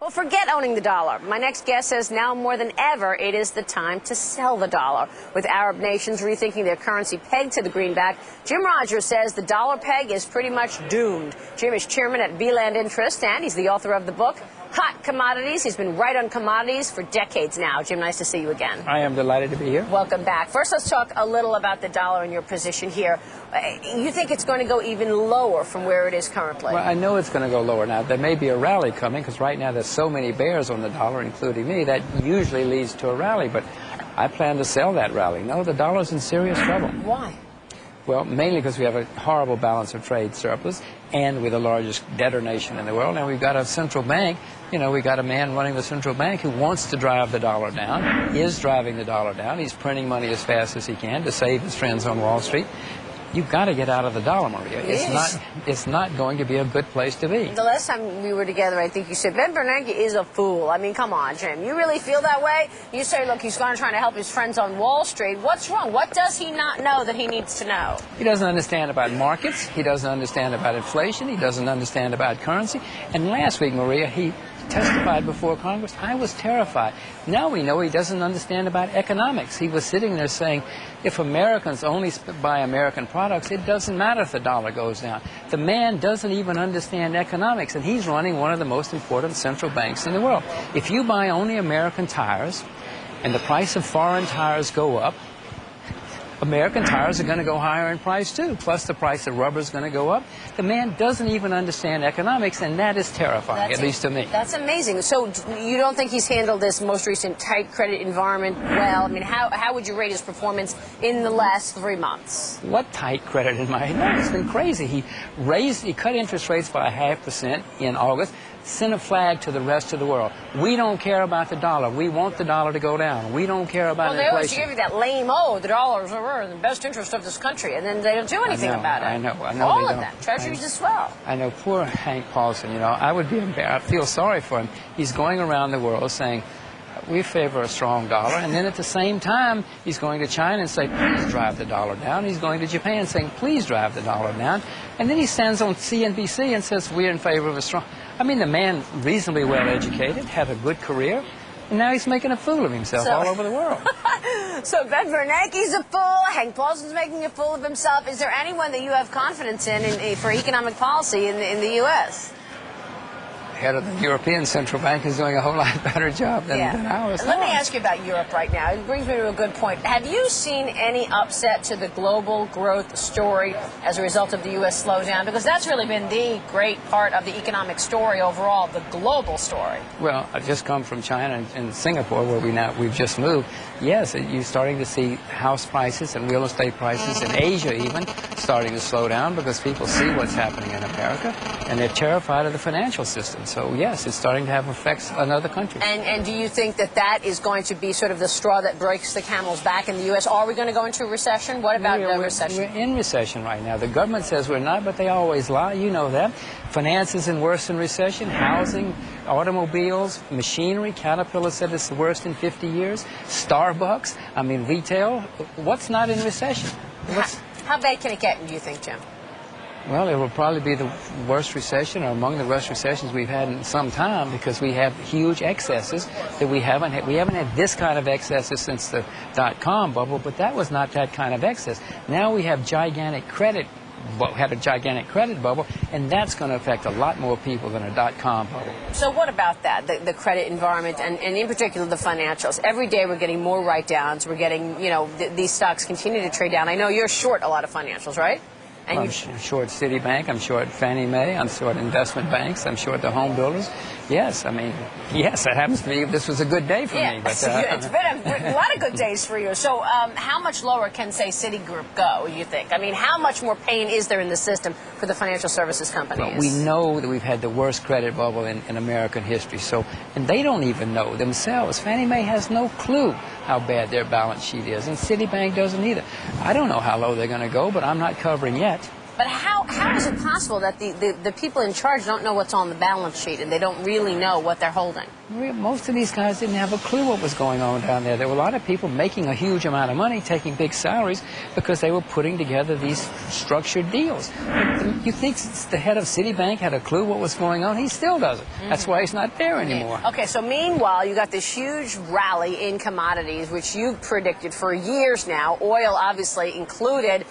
Well, forget owning the dollar. My next guest says now more than ever, it is the time to sell the dollar. With Arab nations rethinking their currency pegged to the greenback, Jim Rogers says the dollar peg is pretty much doomed. Jim is chairman at Beeland Interest, and he's the author of the book, Hot Commodities. He's been right on commodities for decades now. Jim, nice to see you again. I am delighted to be here. Welcome back. First, let's talk a little about the dollar and your position here. You think it's going to go even lower from where it is currently? Well, I know it's going to go lower. Now, there may be a rally coming because right now there's so many bears on the dollar, including me, that usually leads to a rally. But I plan to sell that rally. No, the dollar's in serious trouble. Why? Well, mainly because we have a horrible balance of trade surplus, and we're the largest debtor nation in the world, and we've got a central bank. You know, we've got a man running the central bank who wants to drive the dollar down, is driving the dollar down. He's printing money as fast as he can to save his friends on Wall Street. You've got to get out of the dollar, Maria. It's not going to be a good place to be. The last time we were together, I think you said, Ben Bernanke is a fool. I mean, come on, Jim. You really feel that way? You say, look, he's going to try to help his friends on Wall Street. What's wrong? What does he not know that he needs to know? He doesn't understand about markets. He doesn't understand about inflation. He doesn't understand about currency. And last week, Maria, he testified before Congress. I was terrified. Now we know he doesn't understand about economics. He was sitting there saying, if Americans only buy American products, it doesn't matter if the dollar goes down. The man doesn't even understand economics, and he's running one of the most important central banks in the world. If you buy only American tires and the price of foreign tires go up, American tires are going to go higher in price too, plus the price of rubber is going to go up. The man doesn't even understand economics, and that is terrifying, at least to me. That's amazing. So you don't think he's handled this most recent tight credit environment well? I mean, how would you rate his performance in the last 3 months? What tight credit environment? No, it's been crazy. He cut interest rates by 0.5% in August, sent a flag to the rest of the world. We don't care about the dollar. We want the dollar to go down. We don't care about inflation. Well, they always give you that lame, the dollars are in the best interest of this country, and then they don't do anything about it. I know. All of that. Treasuries as well. I know. Poor Hank Paulson, you know, I would be embarrassed. I feel sorry for him. He's going around the world saying, we favor a strong dollar, and then at the same time, he's going to China and say, please drive the dollar down. He's going to Japan saying, please drive the dollar down. And then he stands on CNBC and says, we're in favor of a strong... I mean, the man, reasonably well educated, had a good career, and now he's making a fool of himself all over the world. So Ben Bernanke's a fool, Hank Paulson's making a fool of himself. Is there anyone that you have confidence in for economic policy in the U.S.? Head of the European Central Bank is doing a whole lot better job than ours. Let me ask you about Europe right now. It brings me to a good point. Have you seen any upset to the global growth story as a result of the U.S. slowdown? Because that's really been the great part of the economic story overall, the global story. Well, I've just come from China and Singapore, where we've just moved. Yes, you're starting to see house prices and real estate prices in Asia even starting to slow down because people see what's happening in America, and they're terrified of the financial system. So, yes, it's starting to have effects on other countries. And do you think that is going to be sort of the straw that breaks the camel's back in the U.S.? Are we going to go into a recession? What about the recession? We're in recession right now. The government says we're not, but they always lie. You know that. Finance is in worse than recession. Housing, automobiles, machinery. Caterpillar said it's the worst in 50 years. Starbucks, I mean, retail. What's not in recession? How bad can it get, do you think, Jim? Well, it will probably be the worst recession, or among the worst recessions we've had in some time, because we have huge excesses that we haven't had. We haven't had this kind of excesses since the dot-com bubble, but that was not that kind of excess. Now we have gigantic credit. Had a gigantic credit bubble, and that's going to affect a lot more people than a dot-com bubble. So what about that, the credit environment, and in particular the financials? Every day we're getting more write-downs. We're getting, these stocks continue to trade down. I know you're short a lot of financials, right? I'm short Citibank, I'm short Fannie Mae, I'm short investment banks, I'm short the home builders. Yes, I mean, yes, it happens to be. This was a good day for me. But, it's been a lot of good days for you. So how much lower can, say, Citigroup go, you think? I mean, how much more pain is there in the system for the financial services companies? Well, we know that we've had the worst credit bubble in American history. So, and they don't even know themselves. Fannie Mae has no clue how bad their balance sheet is, and Citibank doesn't either. I don't know how low they're going to go, but I'm not covering yet. But how how is it possible that the people in charge don't know what's on the balance sheet and they don't really know what they're holding? Most of these guys didn't have a clue what was going on down there. There were a lot of people making a huge amount of money, taking big salaries, because they were putting together these structured deals. You think the head of Citibank had a clue what was going on? He still doesn't. That's why he's not there anymore. Okay, so meanwhile, you got this huge rally in commodities, which you've predicted for years now, oil obviously included.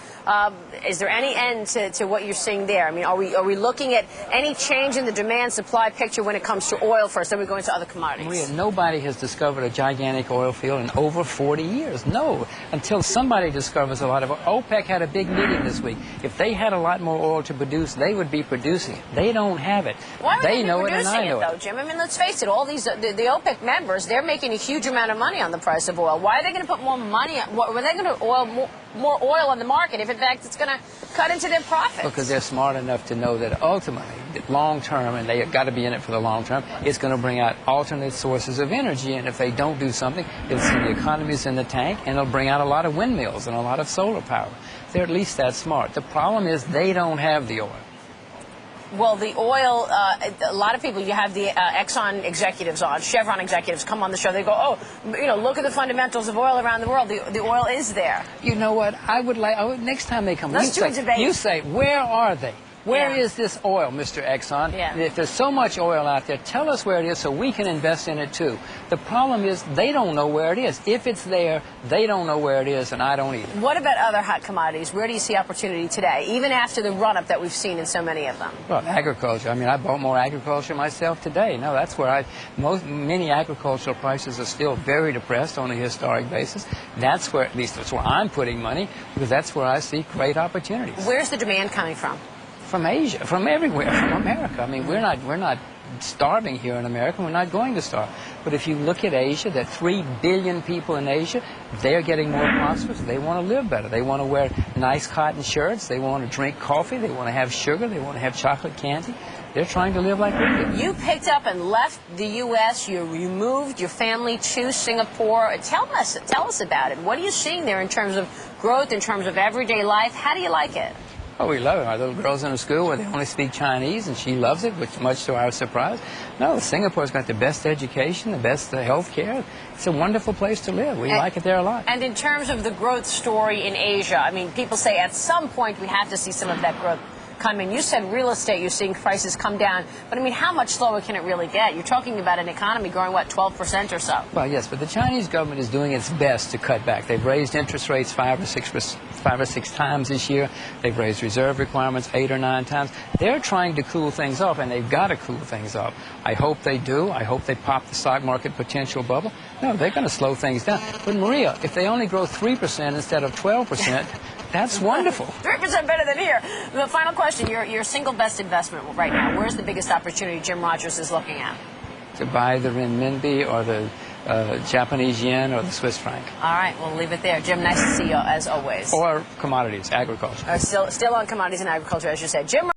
Is there any end to what you're seeing there? I mean, are we looking at any change in the demand-supply picture when it comes to oil first? Then we go into other commodities. Maria, nobody has discovered a gigantic oil field in over 40 years. No, until somebody discovers a lot of oil. OPEC had a big meeting this week. If they had a lot more oil to produce, they would be producing it. They don't have it. Why would they be know producing it, and I know though, Jim? I mean, let's face it. All these the OPEC members, they're making a huge amount of money on the price of oil. Why are they going to put more money? Were they going to more oil on the market if, in fact, it's going to cut into their profits? Because they're smart enough to know that ultimately, long term, and they got to be in it for the long term, it's going to bring out alternate sources of energy. And if they don't do something, it'll send the economies in the tank, and it'll bring out a lot of windmills and a lot of solar power. They're at least that smart. The problem is they don't have the oil. Well, the oil, a lot of people, you have the Exxon executives on, Chevron executives come on the show. They go, oh, look at the fundamentals of oil around the world. The oil is there. You know what? I would like, next time they come, let's do a debate. You say, where are they? Where is this oil, Mr. Exxon? Yeah. If there's so much oil out there, tell us where it is so we can invest in it too. The problem is they don't know where it is. If it's there, they don't know where it is, and I don't either. What about other hot commodities? Where do you see opportunity today, even after the run-up that we've seen in so many of them? Well, agriculture. I mean, I bought more agriculture myself today. No, that's where many agricultural prices are still very depressed on a historic basis. That's where, at least that's where I'm putting money, because that's where I see great opportunities. Where's the demand coming from? From Asia, from everywhere, from America. I mean, we're not starving here in America. We're not going to starve. But if you look at Asia, there are 3 billion people in Asia. They're getting more prosperous. They want to live better. They want to wear nice cotton shirts. They want to drink coffee. They want to have sugar. They want to have chocolate candy. They're trying to live like we do. You picked up and left the U.S. You moved your family to Singapore. Tell us about it. What are you seeing there in terms of growth, in terms of everyday life? How do you like it? Oh, we love it. Our little girl's in a school where they only speak Chinese, and she loves it, which much to our surprise. No, Singapore's got the best education, the best health care. It's a wonderful place to live. We like it there a lot. And in terms of the growth story in Asia, I mean, people say at some point we have to see some of that growth come in. You said real estate, you're seeing prices come down. But, I mean, how much slower can it really get? You're talking about an economy growing, what, 12% or so? Well, yes, but the Chinese government is doing its best to cut back. They've raised interest rates 5 or 6 times this year. They've raised reserve requirements 8 or 9 times. They're trying to cool things off, and they've got to cool things off. I hope they do. I hope they pop the stock market potential bubble. No, they're going to slow things down. But, Maria, if they only grow 3% instead of 12%, that's wonderful. 3% better than here. The final question, your single best investment right now, where's the biggest opportunity Jim Rogers is looking at? To buy the renminbi or the Japanese yen or the Swiss franc. All right, we'll leave it there. Jim, nice to see you as always. Or commodities, agriculture. Still on commodities and agriculture, as you said. Jim